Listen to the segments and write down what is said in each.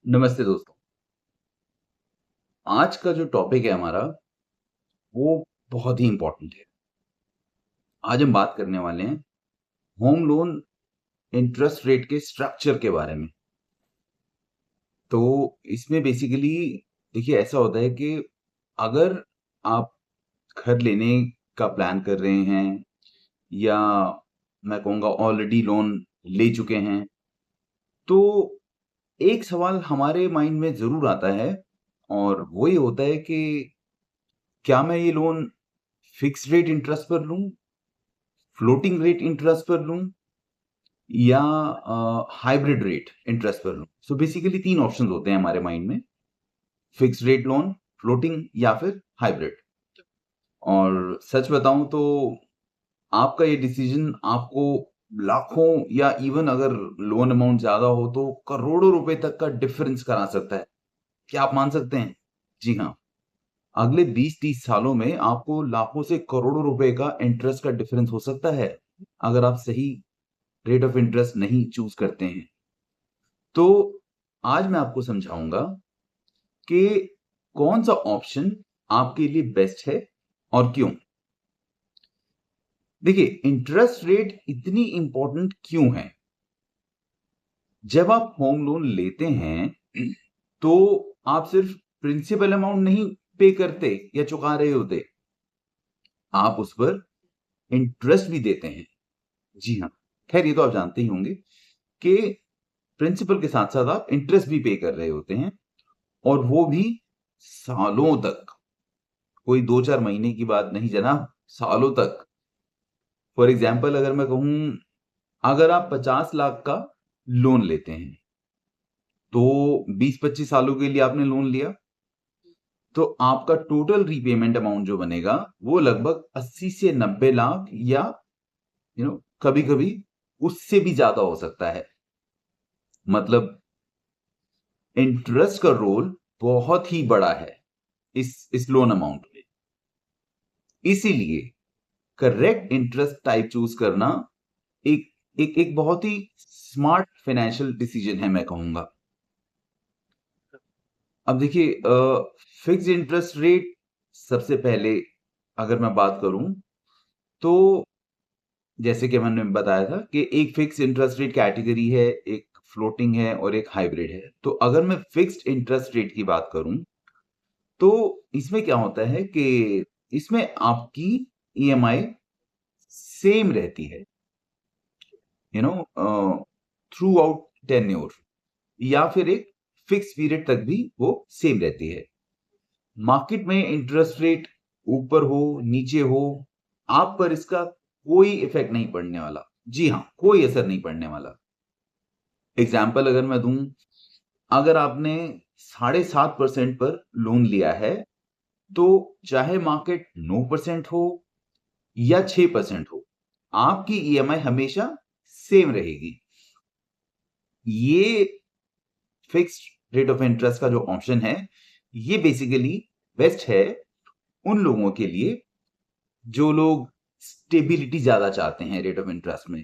नमस्ते दोस्तों। आज का जो टॉपिक है हमारा, वो बहुत ही इम्पोर्टेंट है। आज हम बात करने वाले हैं होम लोन इंटरेस्ट रेट के स्ट्रक्चर के बारे में। तो इसमें बेसिकली देखिए ऐसा होता है कि अगर आप घर लेने का प्लान कर रहे हैं या मैं कहूँगा ऑलरेडी लोन ले चुके हैं, तो एक सवाल हमारे माइंड में ज़रूर आता है और वो ये होता है कि क्या मैं ये लोन फिक्स्ड रेट इंटरेस्ट पर लूँ, फ्लोटिंग रेट इंटरेस्ट पर लूँ या हाइब्रिड रेट इंटरेस्ट पर लूँ। सो बेसिकली 3 ऑप्शंस होते हैं हमारे माइंड में, फिक्स्ड रेट लोन, फ्लोटिंग या फिर हाइब्रिड। और सच बताऊँ तो आपका ये डिसीजन आपको लाखों या इवन अगर लोन अमाउंट ज़्यादा हो तो करोड़ों रुपए तक का डिफरेंस करा सकता है। क्या आप मान सकते हैं? जी हाँ, अगले 20-30 सालों में आपको लाखों से करोड़ों रुपए का इंटरेस्ट का डिफरेंस हो सकता है, अगर आप सही रेट ऑफ इंटरेस्ट नहीं चूज़ करते हैं। तो आज मैं आपको समझाऊँगा कि कौन-सा ऑप्शन आपके लिए बेस्ट है और क्यों? देखिए, इंटरेस्ट रेट इतनी इम्पोर्टेंट क्यों है? जब आप होम लोन लेते हैं, तो आप सिर्फ प्रिंसिपल अमाउंट नहीं पे करते या चुका रहे होते, आप उस पर इंटरेस्ट भी देते हैं। जी हाँ, खैर ये तो आप जानते ही होंगे कि प्रिंसिपल के साथ-साथ आप इंटरेस्ट भी पे कर रहे होते हैं और वो भी सालों तक। कोई 2-4 महीने की बात नहीं जनाब, सालों तक। फॉर एग्ज़ाम्पल अगर मैं कहूँ, अगर आप 50 लाख का लोन लेते हैं, तो 20-25 सालों के लिए आपने लोन लिया, तो आपका टोटल रीपेमेंट अमाउंट जो बनेगा, वो लगभग 80 से 90 लाख या कभी-कभी उससे भी ज़्यादा हो सकता है। मतलब इंटरेस्ट का रोल बहुत ही बड़ा है इस लोन अमाउंट में। इसीलिए करेक्ट इंटरेस्ट टाइप चूज़ करना एक एक बहुत ही स्मार्ट फाइनेंशियल डिसीजन है मैं कहूँगा। अब देखिए फिक्स्ड इंटरेस्ट रेट सबसे पहले अगर मैं बात करूँ, तो जैसे कि मैंने बताया था कि एक फिक्स्ड इंटरेस्ट रेट कैटेगरी है, एक फ्लोटिंग है और एक हाइब्रिड है। तो अगर मैं फिक्स्ड इंटरेस्ट रेट की बात करूँ, तो इसमें क्या होता है कि इसमें आपकी ईएमआई सेम रहती है, you know through out tenure या फिर एक फिक्स पीरियड तक भी वो सेम रहती है। मार्केट में इंटरेस्ट रेट ऊपर हो, नीचे हो, आप पर इसका कोई इफेक्ट नहीं पड़ने वाला। जी हाँ, कोई असर नहीं पड़ने वाला। एग्जाम्पल अगर मैं दूं, अगर आपने 7.5% पर लोन लिया है, तो चाहे मार्केट 9% हो या 6% हो, आपकी ईएमआई हमेशा सेम रहेगी। ये फिक्स्ड रेट ऑफ इंटरेस्ट का जो ऑप्शन है, ये बेसिकली बेस्ट है उन लोगों के लिए जो लोग स्टेबिलिटी ज़्यादा चाहते हैं रेट ऑफ इंटरेस्ट में,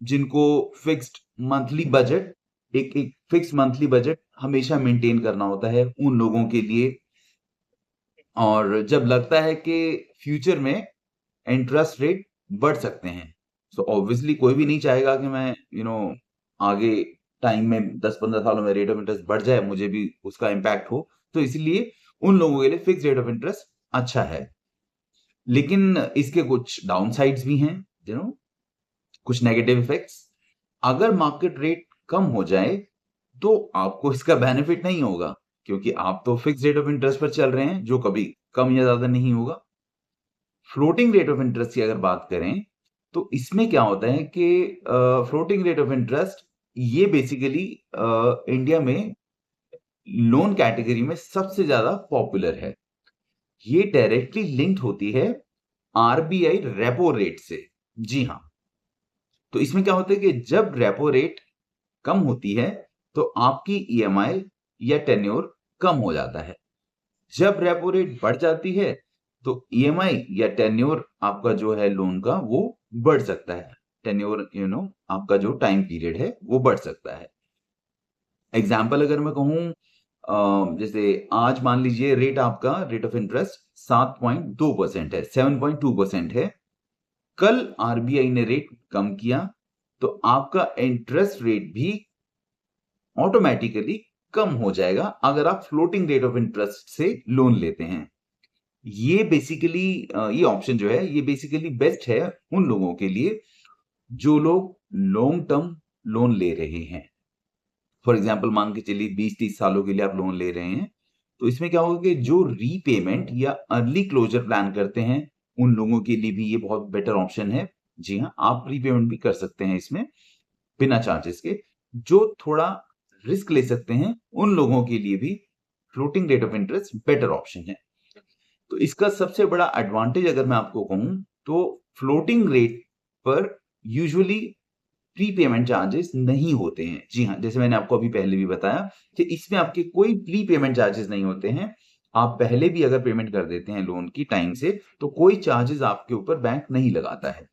जिनको फिक्स्ड मंथली बजट एक एक फिक्स्ड मंथली बजट हमेशा मेंटेन करना होता है उन लोगों के लिए। और जब लगता है कि फ्यूचर में इंटरेस्ट रेट बढ़ सकते हैं, सो ऑब्वियसली कोई भी नहीं चाहेगा कि मैं आगे टाइम में 10-15 सालों में रेट ऑफ इंटरेस्ट बढ़ जाए, मुझे भी उसका इम्पैक्ट हो। तो इसलिए उन लोगों के लिए फिक्स्ड रेट ऑफ इंटरेस्ट अच्छा है। लेकिन इसके कुछ डाउनसाइड्स भी हैं, यू नो कुछ नेगेटिव इफेक्ट्स। अगर मार्केट रेट कम हो जाए, तो आपको इसका बेनिफिट नहीं होगा, क्योंकि आप तो फिक्स्ड रेट ऑफ इंटरेस्ट पर चल रहे हैं, जो कभी कम या ज्यादा नहीं होगा। फ्लोटिंग रेट ऑफ इंटरेस्ट की अगर बात करें, तो इसमें क्या होता है कि फ्लोटिंग रेट ऑफ इंटरेस्ट ये बेसिकली इंडिया में लोन कैटेगरी में सबसे ज्यादा पॉपुलर है। ये डायरेक्टली लिंक्ड होती है आरबीआई रेपो रेट से। जी हाँ, तो इसमें क्या होता है कि जब रेपो रेट कम होती है, तो आपकी ईएमआई या टेन्योर कम हो जाता है। जब रेपो रेट बढ़ जाती है, तो ईएमआई या टेन्योर आपका जो है लोन का वो बढ़ सकता है। टेन्योर आपका जो टाइम पीरियड है वो बढ़ सकता है। एग्जाम्पल अगर मैं कहूँ, जैसे आज मान लीजिए रेट आपका रेट ऑफ इंटरेस्ट 7.2% है, 7.2% है। कल आरबीआई ने रेट कम किया तो आपका इंटरेस्ट रेट भी ऑटोमेटिकली कम हो जाएगा अगर आप फ्लोटिंग रेट ऑफ इंटरेस्ट से लोन लेते हैं। ये बेसिकली ये ऑप्शन जो है ये बेसिकली बेस्ट है उन लोगों के लिए जो लोग लॉन्ग टर्म लोन ले रहे हैं। फॉर एग्जाम्पल मान के चलिए 20-30 सालों के लिए आप लोन ले रहे हैं, तो इसमें क्या होगा कि जो रीपेमेंट या अर्ली क्लोजर प्लान करते हैं उन लोगों के लिए भी ये बहुत बेटर ऑप्शन है। जी हाँ, आप रीपेमेंट भी कर सकते हैं इसमें बिना चार्जेस के। जो थोड़ा रिस्क ले सकते हैं उन लोगों के लिए भी floating rate of interest better option है। तो इसका सबसे बड़ा एडवांटेज अगर मैं आपको कहूं तो फ्लोटिंग रेट पर यूजुअली प्रीपेमेंट चार्जेस नहीं होते हैं। जी हाँ, जैसे मैंने आपको अभी पहले भी बताया कि इसमें आपके कोई प्रीपेमेंट चार्जेस नहीं होते हैं। आप पहले भी अगर पेमेंट कर देते हैं लोन की टाइम से तो कोई चार्जेस आपके ऊपर बैंक नहीं लगाता है।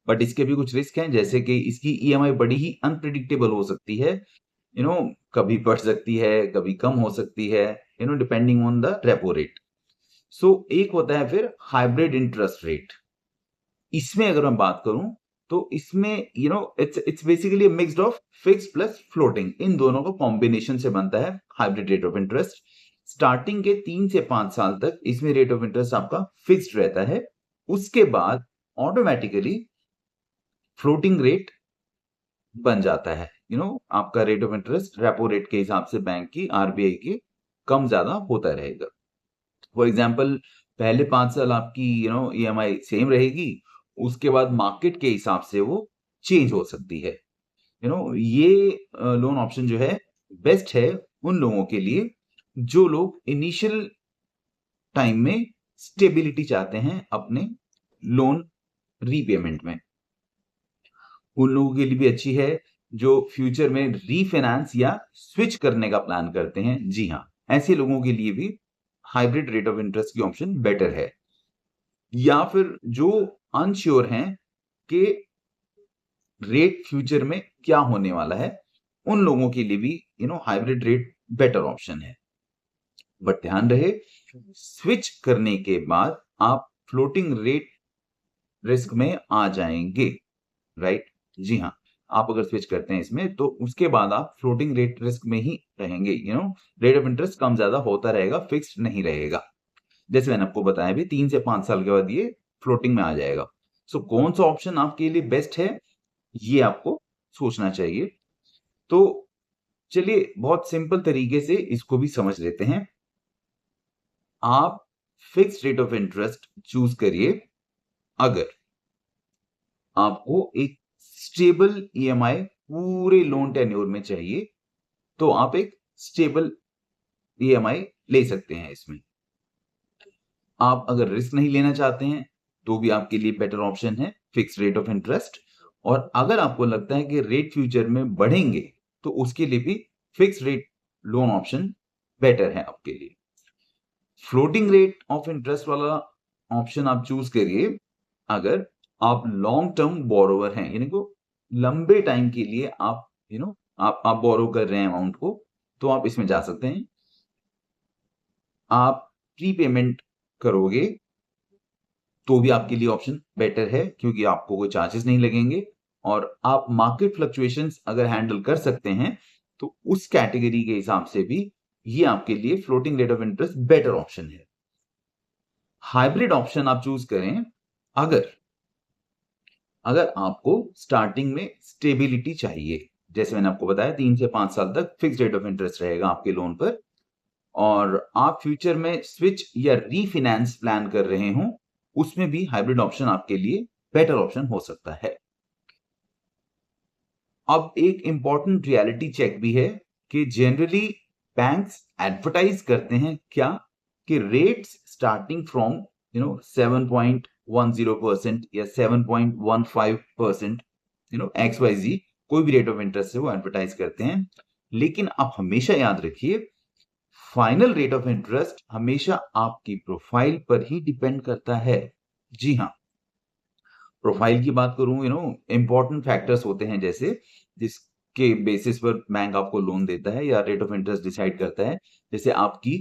बट इसके भी कुछ रिस्क हैं, जैसे कि इसकी ईएमआई बड़ी ही अनप्रिडिक्टेबल हो सकती है। कभी बढ़ सकती है, कभी कम हो सकती है, depending on the repo rate. So एक होता है फिर हाइब्रिड इंटरेस्ट रेट। इसमें अगर मैं बात करूं तो इसमें it's basically mixed of fixed plus floating, इन दोनों का कॉम्बिनेशन से बनता है hybrid rate of interest. Starting के 3 से 5 साल तक इसमें रेट ऑफ इंटरेस्ट आपका फिक्स्ड रहता है। उसके बाद ऑटोमेटिकली फ्लोटिंग रेट बन जाता है। आपका rate of interest repo rate के हिसाब से बैंक की आरबीआई की कम ज्यादा होता रहेगा। फॉर एग्जाम्पल पहले 5 साल आपकी ईएमआई सेम रहेगी, उसके बाद मार्केट के हिसाब से वो चेंज हो सकती है। ये लोन ऑप्शन जो है बेस्ट है उन लोगों के लिए जो लोग इनिशियल टाइम में स्टेबिलिटी चाहते हैं अपने लोन रीपेमेंट में। उन लोगों के लिए भी अच्छी है जो फ्यूचर में रीफाइनेंस या स्विच करने का प्लान करते हैं। जी हाँ, ऐसे लोगों के लिए भी हाइब्रिड रेट ऑफ इंटरेस्ट की ऑप्शन बेटर है। या फिर जो अनश्योर हैं कि रेट फ्यूचर में क्या होने वाला है, उन लोगों के लिए भी हाइब्रिड रेट बेटर ऑप्शन है। बट ध्यान रहे स्विच करने के बाद आप फ्लोटिंग रेट रिस्क में आ जाएंगे, राइट? जी हाँ, आप अगर स्विच करते हैं इसमें तो उसके बाद आप फ्लोटिंग रेट रिस्क में ही रहेंगे। रेट ऑफ इंटरेस्ट कम ज्यादा होता रहेगा, फिक्स्ड नहीं रहेगा। जैसे मैंने आपको बताया भी 3 से 5 साल के बाद ये फ्लोटिंग में आ जाएगा। सो कौन सा ऑप्शन आपके लिए बेस्ट है ये आपको सोचना चाहिए। तो चलिए बहुत सिंपल तरीके से इसको भी समझ लेते हैं। आप fixed rate of interest choose करिए अगर आपको एक स्टेबल ईएमआई पूरे लोन टेन्योर में चाहिए, तो आप एक स्टेबल ईएमआई ले सकते हैं इसमें। आप अगर रिस्क नहीं लेना चाहते हैं तो भी आपके लिए बेटर ऑप्शन है फिक्स्ड रेट ऑफ इंटरेस्ट। और अगर आपको लगता है कि रेट फ्यूचर में बढ़ेंगे तो उसके लिए भी fixed rate loan option better है आपके लिए। फ्लोटिंग रेट ऑफ इंटरेस्ट वाला ऑप्शन आप चूज करिए अगर आप लॉन्ग टर्म बोरोवर हैं, यानी को लंबे टाइम के लिए आप आप बोरो कर रहे हैं अमाउंट को, तो आप इसमें जा सकते हैं। आप प्रीपेमेंट करोगे तो भी आपके लिए ऑप्शन बेटर है क्योंकि आपको कोई चार्जेस नहीं लगेंगे। और आप मार्केट फ्लक्चुएशंस अगर हैंडल कर सकते हैं तो उस कैटेगरी के हिसाब से भी ये आपके लिए floating rate of interest better option है। हाइब्रिड ऑप्शन आप चूज करें अगर अगर आपको स्टार्टिंग में स्टेबिलिटी चाहिए। जैसे मैंने आपको बताया 3 से 5 साल तक फिक्स्ड रेट ऑफ इंटरेस्ट रहेगा आपके लोन पर, और आप फ्यूचर में स्विच या रीफाइनेंस प्लान कर रहे हो, उसमें भी हाइब्रिड ऑप्शन आपके लिए बेटर ऑप्शन हो सकता है। अब एक इंपॉर्टेंट रियलिटी चेक भी है कि जनरली बैंक्स एडवर्टाइज करते हैं क्या कि रेट्स स्टार्टिंग फ्रॉम 7.10% या 7.15%, XYZ कोई भी रेट ऑफ इंटरेस्ट से वो एडवर्टाइज करते हैं। लेकिन आप हमेशा याद रखिए फाइनल रेट ऑफ इंटरेस्ट हमेशा आपकी प्रोफाइल पर ही डिपेंड करता है। जी हाँ, प्रोफाइल की बात करूं, इंपॉर्टेंट फैक्टर्स होते हैं जैसे जिस के बेसिस पर बैंक आपको लोन देता है या रेट ऑफ इंटरेस्ट डिसाइड करता है। जैसे आपकी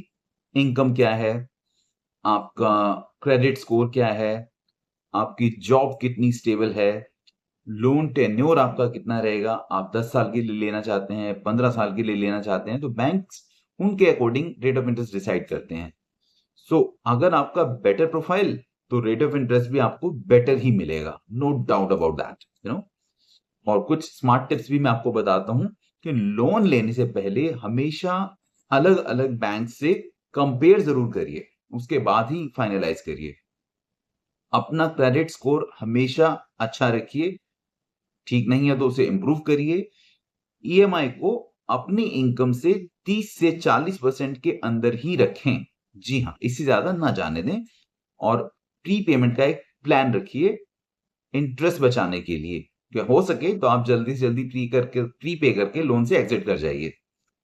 इनकम क्या है, आपका क्रेडिट स्कोर क्या है, आपकी जॉब कितनी स्टेबल है, लोन टेन्योर आपका कितना रहेगा, आप 10 साल के लिए लेना चाहते हैं, 15 साल के लिए लेना चाहते हैं, तो बैंक्स उनके according rate of interest decide करते हैं। सो अगर आपका बेटर प्रोफाइल, तो रेट ऑफ इंटरेस्ट भी आपको बेटर ही मिलेगा, नो डाउट अबाउट दैट, और कुछ स्मार्ट टिप्स भी मैं आपको बताता हूं कि लोन लेने से पहले हमेशा अलग अलग बैंक से कंपेयर जरूर करिए, उसके बाद ही फाइनलाइज करिए। अपना क्रेडिट स्कोर हमेशा अच्छा रखिए, ठीक नहीं है तो उसे इंप्रूव करिए। ईएमआई को अपनी इनकम से 30 से 40% के अंदर ही रखें। जी हाँ, इससे ज्यादा ना जाने दें। और प्री पेमेंट का एक प्लान रखिए इंटरेस्ट बचाने के लिए, कि हो सके तो आप जल्दी से जल्दी प्री पे करके लोन से एग्जिट कर जाइए,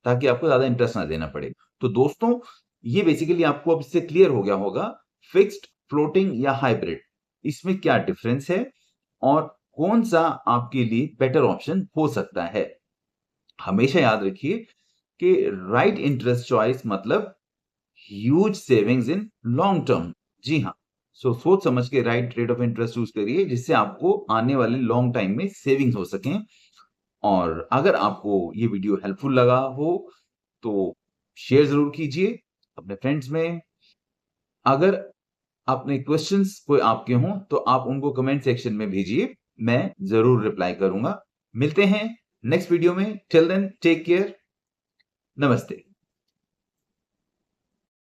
ताकि आपको ज्यादा इंटरेस्ट ना देना पड़े। तो दोस्तों, ये बेसिकली आपको अब इससे क्लियर हो गया होगा फिक्स्ड, फ्लोटिंग या हाइब्रिड, इसमें क्या डिफरेंस है और कौन सा आपके लिए बेटर ऑप्शन हो सकता है। हमेशा याद रखिए कि राइट इंटरेस्ट चॉइस मतलब huge savings in long term. जी हाँ, सो सोच समझ के right rate of interest choose करिए, जिससे आपको आने वाले लॉन्ग टाइम में सेविंग्स हो सकें। और अगर आपको ये वीडियो हेल्पफुल लगा हो तो शेयर जरूर कीजिए अपने फ्रेंड्स में। अगर अपने क्वेश्चंस कोई आपके हों तो आप उनको कमेंट सेक्शन में भेजिए, मैं जरूर रिप्लाई करूंगा। मिलते हैं नेक्स्ट वीडियो में। टिल देन टेक केयर, नमस्ते।